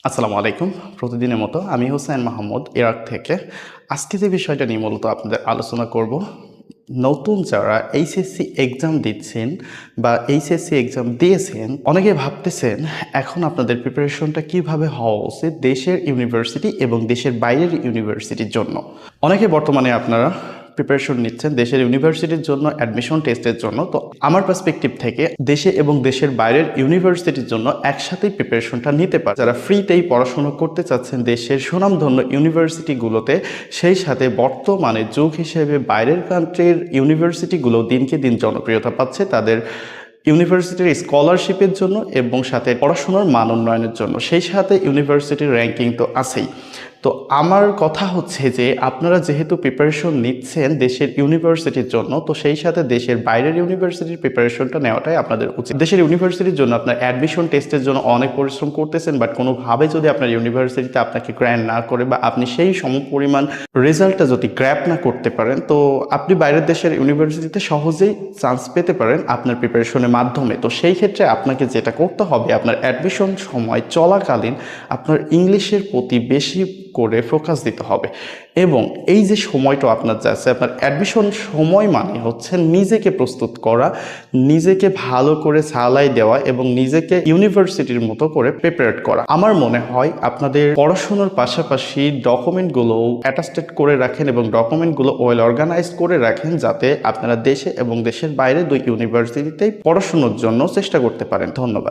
আসসালামু আলাইকুম। প্রতিদিনের মতো আমি হোসেন মাহমুদ ইরাক থেকে। আজকে যে বিষয়টা নিয়ে মূলত আপনাদের আলোচনা করব, নতুন যারা এইচএসসি এক্সাম দিচ্ছেন বা এইচএসসি এক্সাম দিয়েছেন, অনেকে ভাবতেছেন এখন আপনাদের প্রিপারেশনটা কিভাবে হওয়া উচিত দেশের ইউনিভার্সিটি এবং দেশের বাইরের ইউনিভার্সিটির জন্য। অনেকে বর্তমানে আপনারা প্রিপারেশন নিচ্ছেন দেশের ইউনিভার্সিটির জন্য, অ্যাডমিশন টেস্টের জন্য। তো আমার পার্সপেক্টিভ থেকে দেশে এবং দেশের বাইরের ইউনিভার্সিটির জন্য একসাথেই প্রিপারেশনটা নিতে পারে। যারা ফ্রিতেই পড়াশোনা করতে চাচ্ছেন দেশের সুনামধন্য ইউনিভার্সিটিগুলোতে, সেই সাথে বর্তমানে যুগ হিসেবে বাইরের কান্ট্রির ইউনিভার্সিটিগুলো দিনকে দিন জনপ্রিয়তা পাচ্ছে তাদের ইউনিভার্সিটির স্কলারশিপের জন্য এবং সাথে পড়াশোনার মান উন্নয়নের জন্য। সেই সাথে ইউনিভার্সিটির র্যাঙ্কিং তো আছেই। তো আমার কথা হচ্ছে যে আপনারা যেহেতু প্রিপারেশন নিচ্ছেন দেশের ইউনিভার্সিটির জন্য, তো সেই সাথে দেশের বাইরের ইউনিভার্সিটির প্রিপারেশনটা নেওয়াটাই আপনাদের উচিত। দেশের ইউনিভার্সিটির জন্য আপনার অ্যাডমিশন টেস্টের জন্য অনেক পরিশ্রম করতেছেন, বাট কোনোভাবে যদি আপনার ইউনিভার্সিটিতে আপনাকে গ্র্যান্ট না করে বা আপনি সেই সমপরিমাণ রেজাল্টটা যদি গ্র্যাপ না করতে পারেন, তো আপনি বাইরের দেশের ইউনিভার্সিটিতে সহজেই চান্স পেতে পারেন আপনার প্রিপারেশনের মাধ্যমে। তো সেই ক্ষেত্রে আপনাকে যেটা করতে হবে, আপনার অ্যাডমিশন সময় চলাকালীন আপনার ইংলিশের প্রতি বেশি করে ফোকাস দিতে হবে। এবং এই যে সময়টা আপনার যাচ্ছে, আপনার অ্যাডমিশন সময় মানে হচ্ছে নিজেকে প্রস্তুত করা, নিজেকে ভালো করে সালাই দেওয়া এবং নিজেকে ইউনিভার্সিটির মতো করে প্রিপেয়ার করা। আমার মনে হয় আপনাদের পড়াশোনার পাশাপাশি ডকুমেন্টগুলো অ্যাটাস্টেড করে রাখেন এবং ডকুমেন্টগুলো ওয়েল অর্গানাইজ করে রাখেন, যাতে আপনারা দেশে এবং দেশের বাইরে দুই ইউনিভার্সিটিতেই পড়াশোনার জন্য চেষ্টা করতে পারেন। ধন্যবাদ।